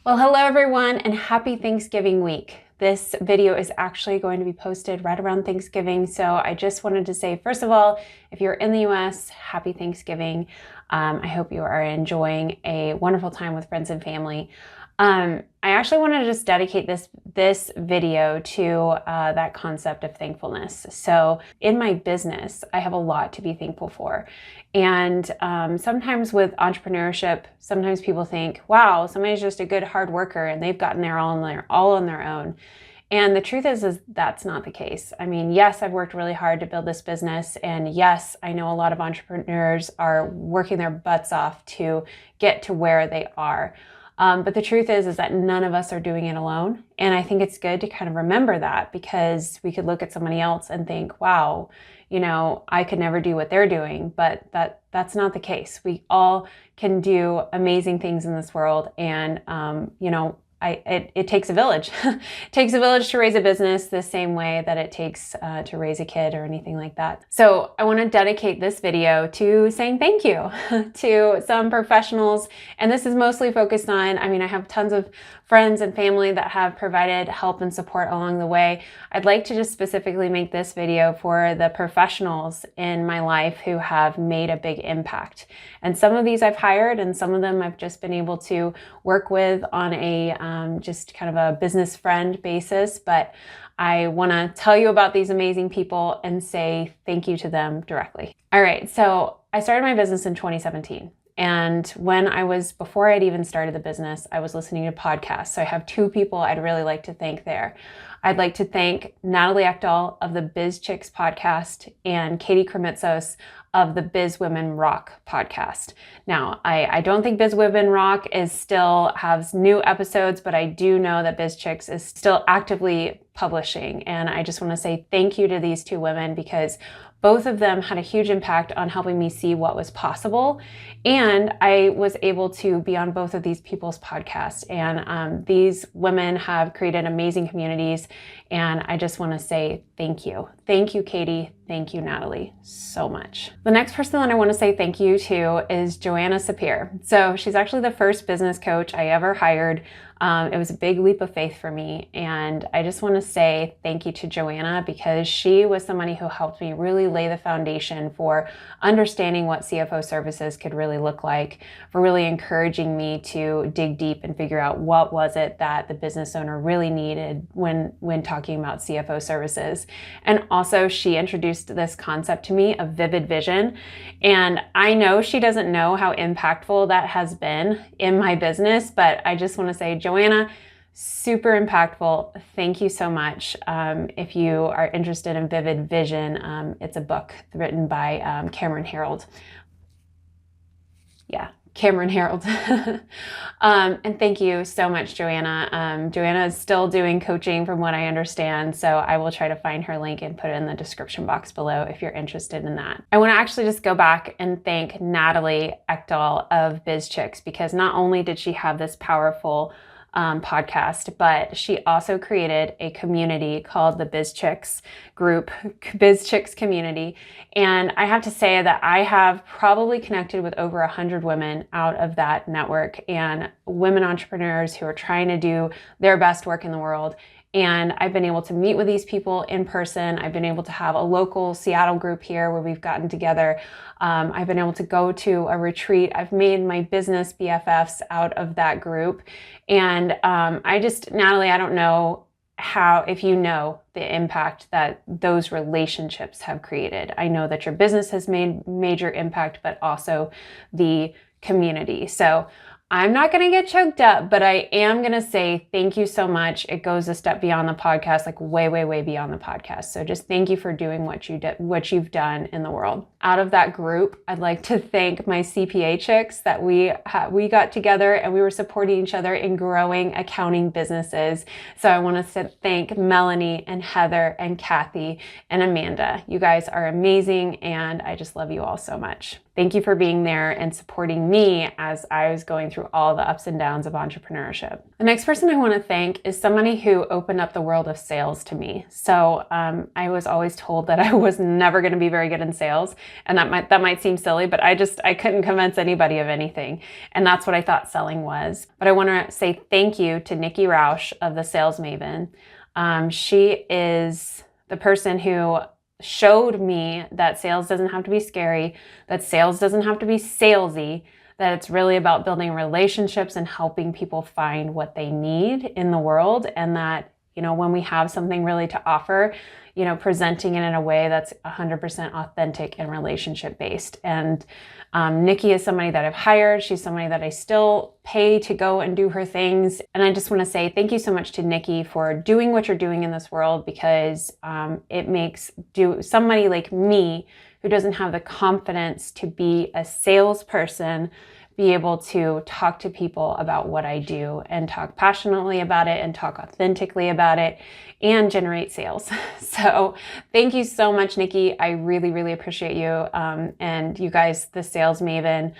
Well, hello everyone and happy Thanksgiving week. This video is actually going to be posted right around Thanksgiving. So I just wanted to say, first of all, if you're in the US, happy Thanksgiving. I hope you are enjoying a wonderful time with friends and family. I actually want to just dedicate this video to that concept of thankfulness. So in my business, I have a lot to be thankful for. And sometimes with entrepreneurship, sometimes people think, wow, somebody's just a good hard worker and they've gotten there all on their own. And the truth is that's not the case. I mean, yes, I've worked really hard to build this business. And yes, I know a lot of entrepreneurs are working their butts off to get to where they are. But the truth is that none of us are doing it alone. And I think it's good to kind of remember that, because we could look at somebody else and think, wow, I could never do what they're doing, but that's not the case. We all can do amazing things in this world. And, it takes a village. It takes a village to raise a business the same way that it takes to raise a kid or anything like that. So I want to dedicate this video to saying thank you to some professionals. And this is mostly focused on, I have tons of friends and family that have provided help and support along the way. I'd like to just specifically make this video for the professionals in my life who have made a big impact. And some of these I've hired, and some of them I've just been able to work with on a just kind of a business friend basis. But I want to tell you about these amazing people and say thank you to them directly. All right, so I started my business in 2017. And before I'd even started the business, I was listening to podcasts. So I have two people I'd really like to thank there. I'd like to thank Natalie Ekdahl of the Biz Chicks podcast and Katie Kremitzos of the Biz Women Rock podcast. Now, I don't think Biz Women Rock still has new episodes, but I do know that Biz Chicks is still actively publishing. And I just want to say thank you to these two women, because both of them had a huge impact on helping me see what was possible. And I was able to be on both of these people's podcasts. And these women have created amazing communities. And I just want to say thank you. Thank you, Katie. Thank you, Natalie, so much. The next person that I want to say thank you to is Joanna Sapir. So she's actually the first business coach I ever hired. It was a big leap of faith for me. And I just want to say thank you to Joanna, because she was somebody who helped me really lay the foundation for understanding what CFO services could really look like, for really encouraging me to dig deep and figure out what was it that the business owner really needed when talking about CFO services. And also she introduced this concept to me of vivid vision. And I know she doesn't know how impactful that has been in my business, but I just want to say, Joanna, super impactful. Thank you so much. If you are interested in Vivid Vision, it's a book written by Cameron Herold. Yeah, Cameron Herold. And thank you so much, Joanna. Joanna is still doing coaching from what I understand, so I will try to find her link and put it in the description box below if you're interested in that. I want to actually just go back and thank Natalie Ekdahl of Biz Chicks, because not only did she have this powerful podcast, but she also created a community called the Biz Chicks group, Biz Chicks community. And I have to say that I have probably connected with over 100 women out of that network, and women entrepreneurs who are trying to do their best work in the world. And I've been able to meet with these people in person. I've been able to have a local Seattle group here where we've gotten together. I've been able to go to a retreat. I've made my business BFFs out of that group. And Natalie, I don't know if you know the impact that those relationships have created. I know that your business has made major impact, but also the community. So I'm not going to get choked up, but I am going to say thank you so much. It goes a step beyond the podcast, like way, way, way beyond the podcast. So just thank you for doing what you've done in the world. Out of that group, I'd like to thank my CPA chicks that we got together and we were supporting each other in growing accounting businesses. So I want to thank Melanie and Heather and Kathy and Amanda. You guys are amazing, and I just love you all so much. Thank you for being there and supporting me as I was going through through all the ups and downs of entrepreneurship. The next person I want to thank is somebody who opened up the world of sales to me. So I was always told that I was never going to be very good in sales, and that might seem silly, but I couldn't convince anybody of anything, and that's what I thought selling was. But I want to say thank you to Nikki Rausch of the Sales Maven. She is the person who showed me that sales doesn't have to be scary, that sales doesn't have to be salesy, that it's really about building relationships and helping people find what they need in the world, and that, you know, when we have something really to offer, you know, presenting it in a way that's 100% authentic and relationship based. And Nikki is somebody that I've hired. She's somebody that I still pay to go and do her things. And I just want to say thank you so much to Nikki for doing what you're doing in this world, because it makes somebody like me who doesn't have the confidence to be a salesperson be able to talk to people about what I do and talk passionately about it and talk authentically about it and generate sales. So thank you so much, Nikki. I really, really appreciate you. And you guys, the Sales Maven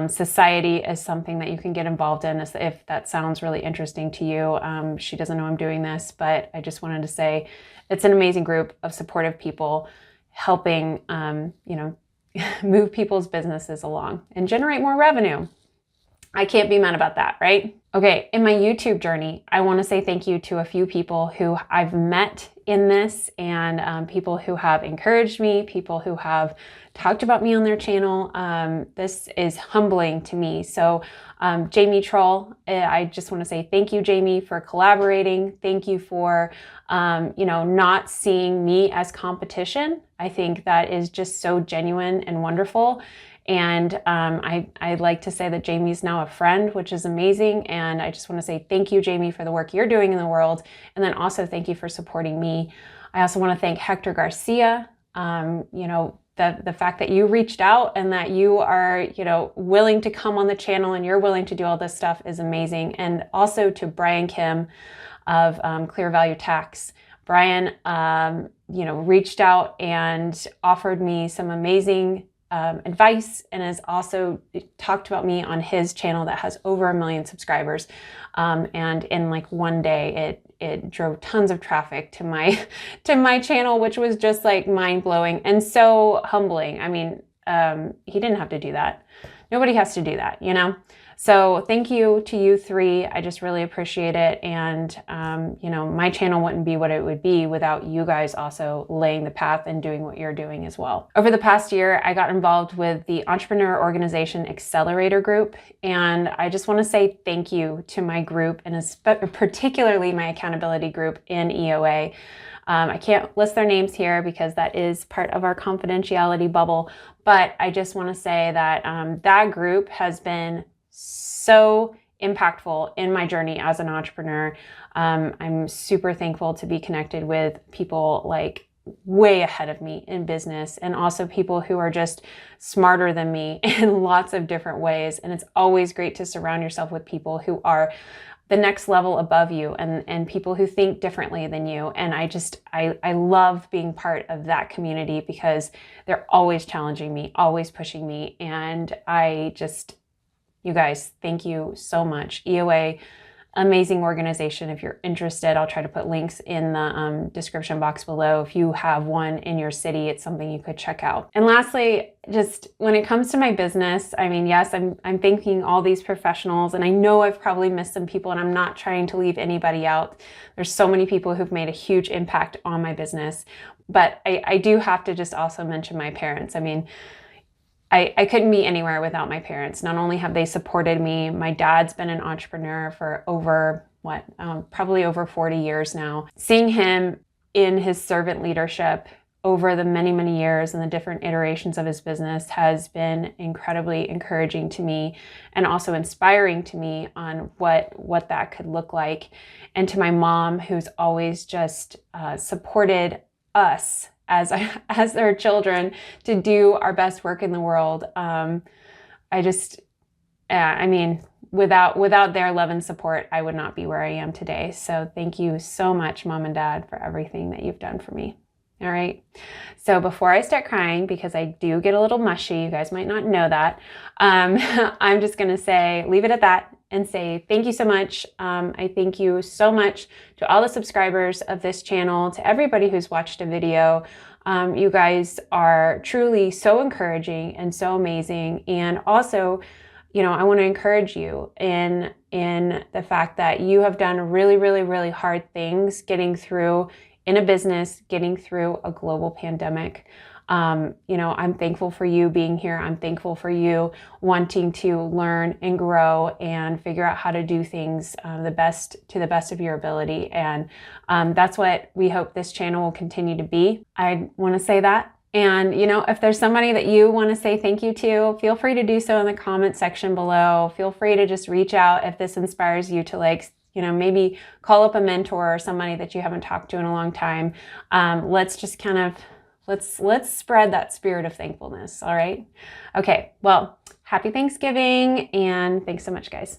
Society is something that you can get involved in if that sounds really interesting to you. She doesn't know I'm doing this, but I just wanted to say it's an amazing group of supportive people helping, you know, move people's businesses along and generate more revenue. I can't be mad about that, right? Okay, in my YouTube journey, I want to say thank you to a few people who I've met in this, and people who have encouraged me, people who have talked about me on their channel. This is humbling to me. So Jamie Troll, I just want to say thank you, Jamie, for collaborating. Thank you for you know, not seeing me as competition. I think that is just so genuine and wonderful. And I'd like to say that Jamie's now a friend, which is amazing. And I just want to say thank you, Jamie, for the work you're doing in the world. And then also thank you for supporting me. I also want to thank Hector Garcia. You know, the fact that you reached out and that you are, you know, willing to come on the channel and you're willing to do all this stuff is amazing. And also to Brian Kim of Clear Value Tax. Brian, you know, reached out and offered me some amazing advice, and has also talked about me on his channel that has over 1 million subscribers. And in like one day, it drove tons of traffic to my channel, which was just like mind blowing and so humbling. I mean, he didn't have to do that. Nobody has to do that, you know? So thank you to you three. I just really appreciate it. And, you know, my channel wouldn't be what it would be without you guys also laying the path and doing what you're doing as well. Over the past year, I got involved with the Entrepreneur Organization Accelerator Group. And I just want to say thank you to my group, and particularly my accountability group in EOA. I can't list their names here because that is part of our confidentiality bubble. But I just want to say that that group has been so impactful in my journey as an entrepreneur. I'm super thankful to be connected with people like way ahead of me in business, and also people who are just smarter than me in lots of different ways. And it's always great to surround yourself with people who are the next level above you, and people who think differently than you. And I love being part of that community because they're always challenging me, always pushing me. And you guys, thank you so much. EOA, amazing organization. If you're interested, I'll try to put links in the description box below. If you have one in your city, it's something you could check out. And lastly, just when it comes to my business, I mean, yes, I'm thanking all these professionals, and I know I've probably missed some people, and I'm not trying to leave anybody out. There's so many people who've made a huge impact on my business, but I do have to just also mention my parents. I mean, I couldn't be anywhere without my parents. Not only have they supported me, my dad's been an entrepreneur for over, probably over 40 years now. Seeing him in his servant leadership over the many, many years and the different iterations of his business has been incredibly encouraging to me, and also inspiring to me on what that could look like. And to my mom, who's always just supported us as their children to do our best work in the world. I mean, without their love and support, I would not be where I am today. So thank you so much, Mom and Dad, for everything that you've done for me. All right. So before I start crying, because I do get a little mushy, you guys might not know that, I'm just going to leave it at that and say thank you so much. I thank you so much to all the subscribers of this channel, to everybody who's watched a video. You guys are truly so encouraging and so amazing. And also, I want to encourage you in the fact that you have done really, really, really hard things getting through in a business, getting through a global pandemic. I'm thankful for you being here. I'm thankful for you wanting to learn and grow and figure out how to do things to the best of your ability. And that's what we hope this channel will continue to be. I want to say that. And, if there's somebody that you want to say thank you to, feel free to do so in the comment section below. Feel free to just reach out if this inspires you to maybe call up a mentor or somebody that you haven't talked to in a long time. Let's just let's spread that spirit of thankfulness. All right. Okay. Well, happy Thanksgiving and thanks so much, guys.